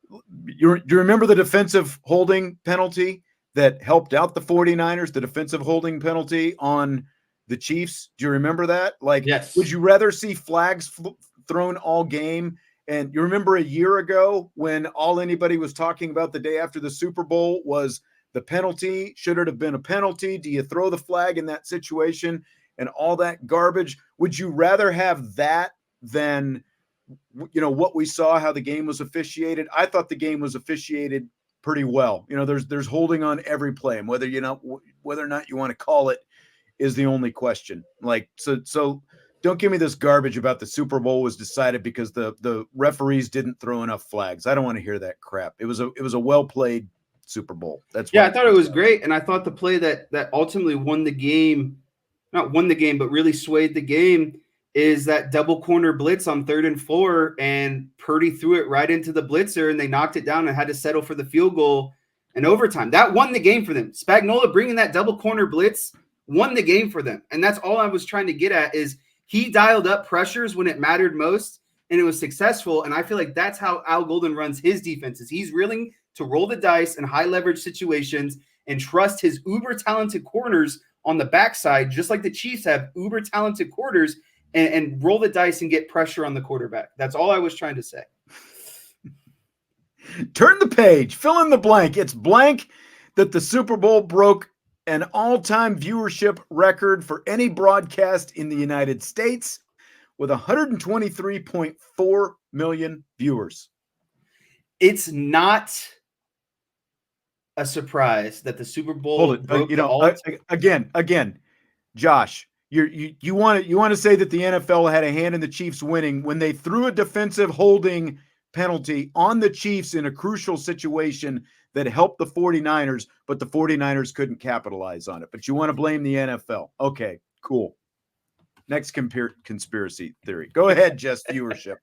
do you remember the defensive holding penalty that helped out the 49ers, the defensive holding penalty on the Chiefs? Do you remember that? Like, yes. Would you rather see flags thrown all game? And you remember a year ago when all anybody was talking about the day after the Super Bowl was the penalty. Should it have been a penalty? Do you throw the flag in that situation and all that garbage? Would you rather have that than, what we saw, how the game was officiated? I thought the game was officiated pretty well. There's holding on every play, and whether or not you want to call it is the only question. Like, so don't give me this garbage about the Super Bowl was decided because the referees didn't throw enough flags. I don't want to hear that crap. It was a well-played Super Bowl. That's I thought it was great. And I thought the play that ultimately won the game, not won the game, but really swayed the game, is that double corner blitz on 3rd and 4, and Purdy threw it right into the blitzer and they knocked it down and had to settle for the field goal in overtime. That won the game for them. Spagnuolo bringing that double corner blitz won the game for them. And that's all I was trying to get at, is he dialed up pressures when it mattered most, and it was successful. And I feel like that's how Al Golden runs his defenses. He's willing to roll the dice in high leverage situations and trust his uber talented corners on the backside, just like the Chiefs have uber talented quarters, and roll the dice and get pressure on the quarterback. That's all I was trying to say. Turn the page, fill in the blank. It's blank that the Super Bowl broke an all-time viewership record for any broadcast in the United States with 123.4 million viewers. It's not a surprise that the Super Bowl broke again, Josh, you want to say that the NFL had a hand in the Chiefs winning when they threw a defensive holding penalty on the Chiefs in a crucial situation that helped the 49ers, but the 49ers couldn't capitalize on it. But you want to blame the NFL. Okay, cool. Next conspiracy theory. Go ahead, just viewership.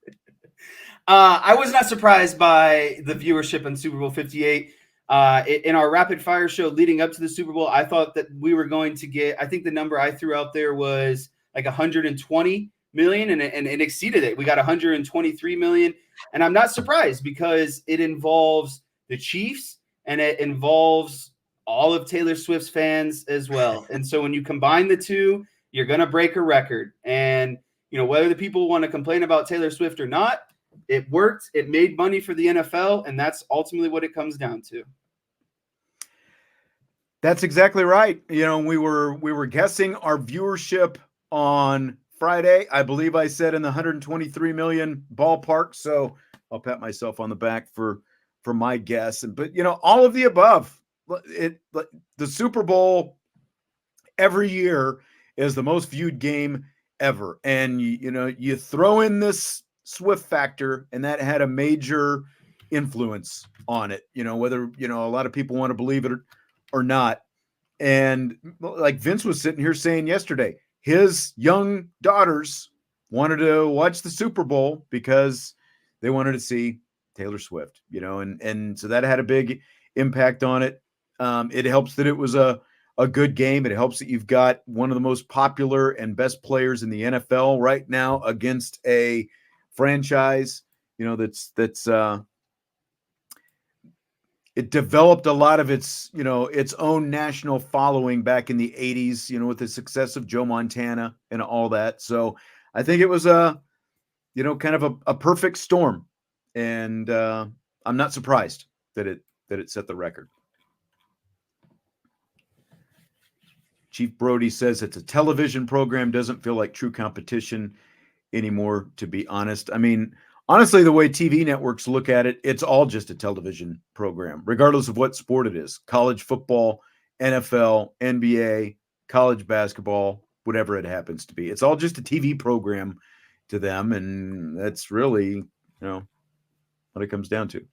I was not surprised by the viewership in Super Bowl 58. In our rapid fire show leading up to the Super Bowl, I thought that we were going to get, I think the number I threw out there was like 120 million, and it exceeded it. We got 123 million. And I'm not surprised because it involves the Chiefs and it involves all of Taylor Swift's fans as well. And so when you combine the two, you're going to break a record. And, you know, whether the people want to complain about Taylor Swift or not, it worked. It made money for the NFL. And that's ultimately what it comes down to. That's exactly right. You know, we were guessing our viewership on Friday. I believe I said in the 123 million ballpark. So I'll pat myself on the back for my guess. But, you know, all of the above, the Super Bowl every year is the most viewed game ever. And, you know, you throw in this Swift factor, and that had a major influence on it, you know, whether, you know, a lot of people want to believe it or not. And like Vince was sitting here saying yesterday, his young daughters wanted to watch the Super Bowl because they wanted to see Taylor Swift, you know, and so that had a big impact on it. It helps that it was a good game. It helps that you've got one of the most popular and best players in the NFL right now against a franchise, you know, that's it developed a lot of its, you know, its own national following back in the 80s, you know, with the success of Joe Montana and all that. So I think it was you know, kind of a perfect storm. And I'm not surprised that it set the record. Chief Brody says it's a television program, doesn't feel like true competition anymore, to be honest. I mean, honestly, the way TV networks look at it, it's all just a television program, regardless of what sport it is. College football, NFL, NBA, college basketball, whatever it happens to be. It's all just a TV program to them, and that's really, you know, what it comes down to.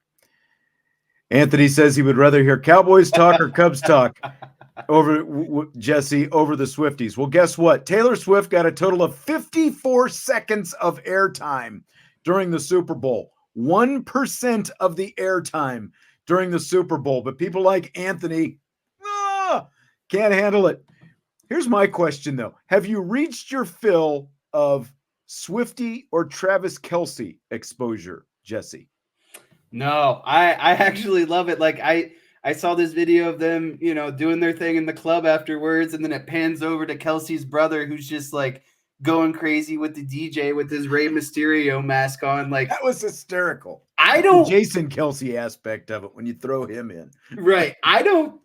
Anthony says he would rather hear Cowboys talk or Cubs talk over Jesse over the Swifties. Well, guess what? Taylor Swift got a total of 54 seconds of airtime during the Super Bowl. 1% of the airtime during the Super Bowl. But people like Anthony can't handle it. Here's my question, though. Have you reached your fill of Swiftie or Travis Kelce exposure, Jesse? No, I actually love it. Like I saw this video of them, you know, doing their thing in the club afterwards, and then it pans over to Kelce's brother, who's just like going crazy with the DJ with his Rey Mysterio mask on. Like, that was hysterical. The Jason Kelce aspect of it when you throw him in. Right. I don't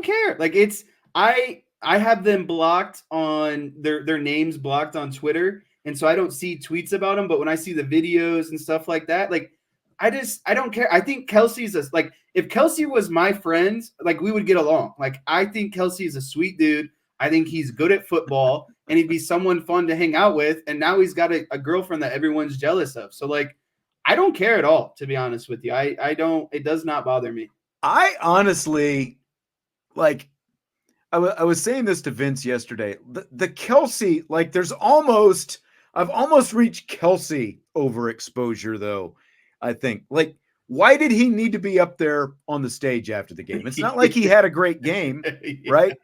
care. Like, it's I have them blocked on their names blocked on Twitter, and so I don't see tweets about them. But when I see the videos and stuff like that, like, I don't care. I think Kelce's like, if Kelce was my friend, like, we would get along. Like, I think Kelce is a sweet dude. I think he's good at football, and he'd be someone fun to hang out with. And now he's got a girlfriend that everyone's jealous of. So, like, I don't care at all, to be honest with you. I don't. It does not bother me. I honestly, like, I was saying this to Vince yesterday. The Kelce, like, I've almost reached Kelce overexposure, though. I think, like, why did he need to be up there on the stage after the game? It's not like he had a great game, right?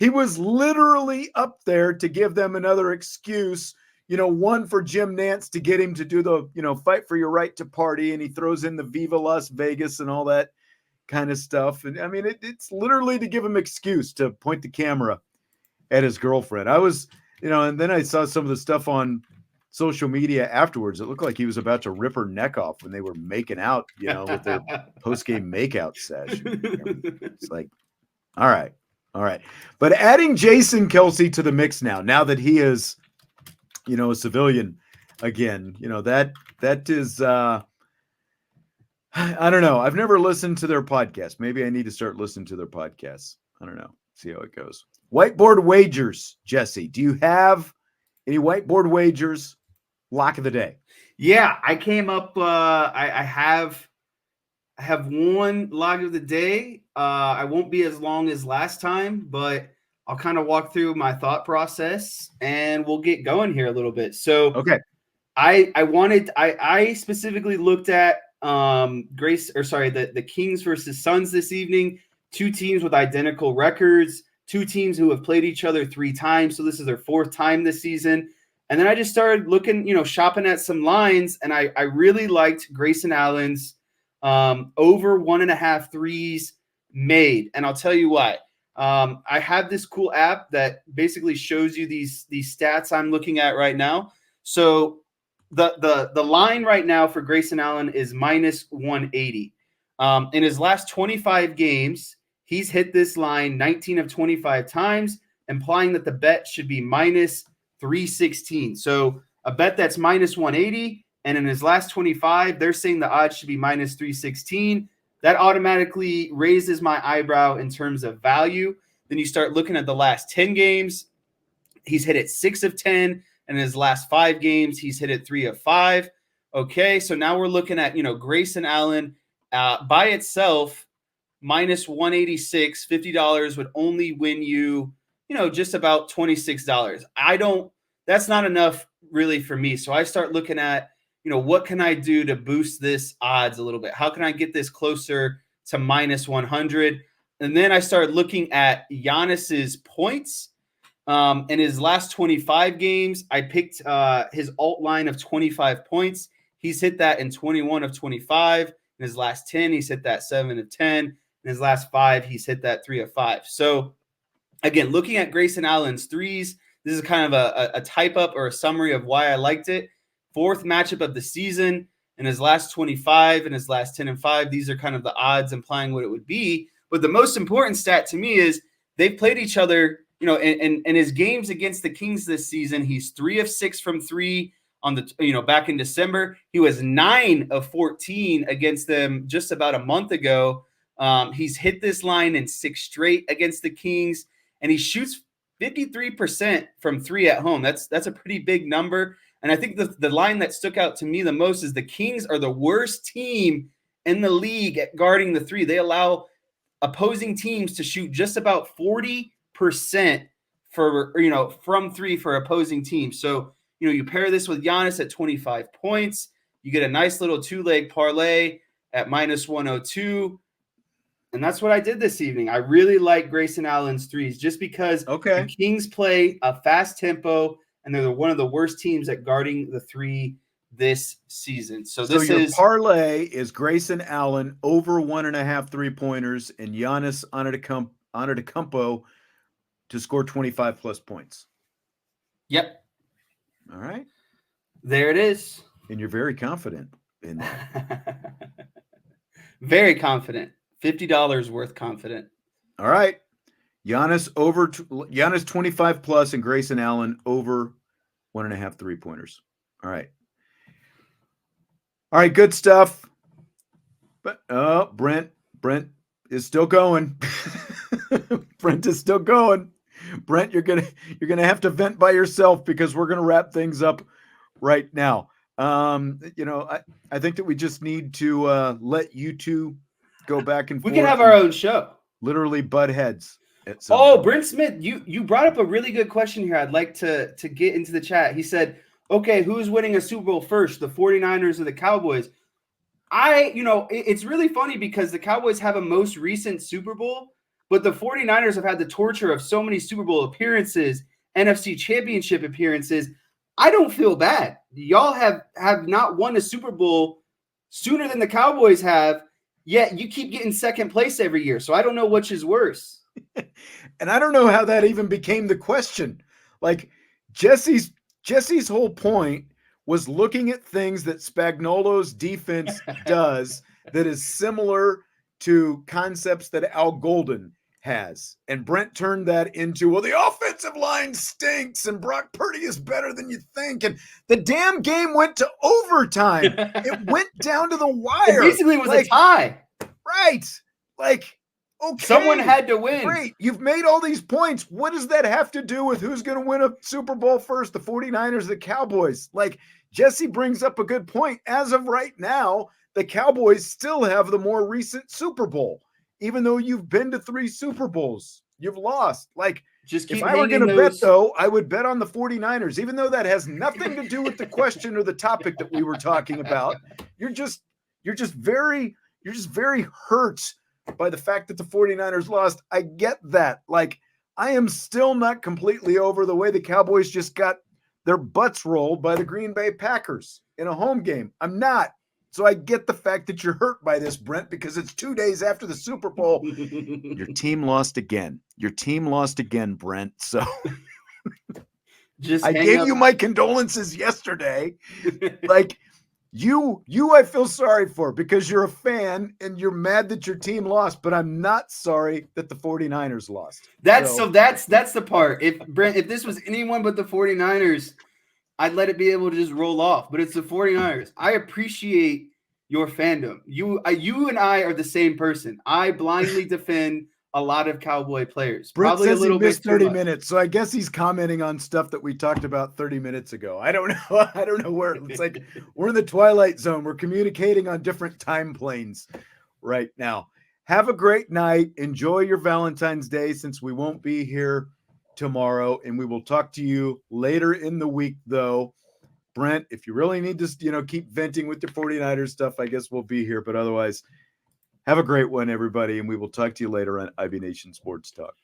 He was literally up there to give them another excuse, you know, one for Jim Nantz to get him to do the, you know, fight for your right to party. And he throws in the Viva Las Vegas and all that kind of stuff. And I mean, it's literally to give him excuse to point the camera at his girlfriend. I was, and then I saw some of the stuff on social media afterwards. It looked like he was about to rip her neck off when they were making out, with their post-game makeout session. It's like, all right. But adding Jason Kelce to the mix now that he is, a civilian again, that is, I don't know. I've never listened to their podcast. Maybe I need to start listening to their podcasts. I don't know. See how it goes. Whiteboard wagers, Jesse. Do you have any whiteboard wagers? Lock of the day. Yeah, I came up. I have one lock of the day. I won't be as long as last time, but I'll kind of walk through my thought process and we'll get going here a little bit. So, okay, I specifically looked at the Kings versus Suns this evening. Two teams with identical records, two teams who have played each other 3 times. So this is their 4th time this season. And then I just started looking, shopping at some lines, and I really liked Grayson Allen's over 1.5 threes made. And I'll tell you why. I have this cool app that basically shows you these stats I'm looking at right now. So the line right now for Grayson Allen is minus 180. In his last 25 games, he's hit this line 19 of 25 times, implying that the bet should be minus 316. So a bet that's minus 180, and in his last 25, they're saying the odds should be minus 316. That automatically raises my eyebrow in terms of value. Then you start looking at the last 10 games. He's hit it 6 of 10. And in his last 5 games, he's hit it 3 of 5. Okay, so now we're looking at, Grayson Allen by itself, minus 186, $50 would only win you, just about $26. That's not enough really for me. So I start looking at, what can I do to boost this odds a little bit? How can I get this closer to minus 100? And then I started looking at Giannis's points. In his last 25 games, I picked his alt line of 25 points. He's hit that in 21 of 25. In his last 10, he's hit that 7 of 10. In his last 5, he's hit that 3 of 5. So, again, looking at Grayson Allen's threes, this is kind of a type up or a summary of why I liked it. 4th matchup of the season. In his last 25 and his last 10 and 5, these are kind of the odds implying what it would be. But the most important stat to me is they've played each other. In his games against the Kings this season, he's 3 of 6 from 3 on the, back in December. He was 9 of 14 against them just about a month ago. He's hit this line in 6 straight against the Kings, and he shoots 53% from 3 at home. That's a pretty big number. And I think the line that stuck out to me the most is the Kings are the worst team in the league at guarding the 3. They allow opposing teams to shoot just about 40% for, from 3 for opposing teams. So, you pair this with Giannis at 25 points, you get a nice little 2-leg parlay at minus 102. And that's what I did this evening. I really like Grayson Allen's threes just because the Kings play a fast tempo and they're one of the worst teams at guarding the 3 this season. So your parlay is Grayson Allen over 1.5 3-pointers and Giannis Antetokounmpo to score 25 plus points. Yep. All right. There it is. And you're very confident in that. Very confident. $50 worth confident. All right. Giannis 25 plus and Grayson Allen over 1.5 3-pointers. All right. All right, good stuff. But Brent is still going. Brent is still going. Brent, you're gonna have to vent by yourself because we're gonna wrap things up right now. I think that we just need to let you two go back and forth. We can have our own show. Literally butt heads. Brent Smith, you brought up a really good question here. I'd like to get into the chat. He said, okay, who's winning a Super Bowl first, the 49ers or the Cowboys? It's really funny because the Cowboys have a most recent Super Bowl, but the 49ers have had the torture of so many Super Bowl appearances, NFC Championship appearances. I don't feel bad. Y'all have not won a Super Bowl sooner than the Cowboys have, yet you keep getting second place every year. So I don't know which is worse. And I don't know how that even became the question. Like Jesse's whole point was looking at things that Spagnuolo's defense does that is similar to concepts that Al Golden has. And Brent turned that into, well, the offensive line stinks and Brock Purdy is better than you think. And the damn game went to overtime. It went down to the wire. It basically was a tie. Right. Like, okay. Someone had to win. Great. You've made all these points. What does that have to do with who's going to win a Super Bowl first, the 49ers, the Cowboys? Like, Jesse brings up a good point. As of right now, the Cowboys still have the more recent Super Bowl. Even though you've been to 3 Super Bowls, you've lost. Like, just keep if I were going to bet, though, I would bet on the 49ers, even though that has nothing to do with the question or the topic that we were talking about. You're just very hurt by the fact that the 49ers lost. I get that. Like, I am still not completely over the way the Cowboys just got their butts rolled by the Green Bay Packers in a home game. I'm not. So I get the fact that you're hurt by this, Brent, because it's 2 days after the Super Bowl. Your team lost again. Brent. So just I gave you my condolences yesterday. Like, you I feel sorry for because you're a fan and you're mad that your team lost, but I'm not sorry that the 49ers lost. That's the part. If this was anyone but the 49ers, I'd let it be able to just roll off, but it's the 49ers. I appreciate your fandom. You and I are the same person. I blindly defend a lot of Cowboy players. Brent Probably says a little he missed bit 30 minutes, so I guess he's commenting on stuff that we talked about 30 minutes ago. I don't know. I don't know where it's like we're in the twilight zone. We're communicating on different time planes right now. Have a great night. Enjoy your Valentine's Day since we won't be here tomorrow, and we will talk to you later in the week, though. Brent, if you really need to, keep venting with your 49ers stuff, I guess we'll be here. But otherwise, have a great one, everybody, and we will talk to you later on IB Nation Sports Talk.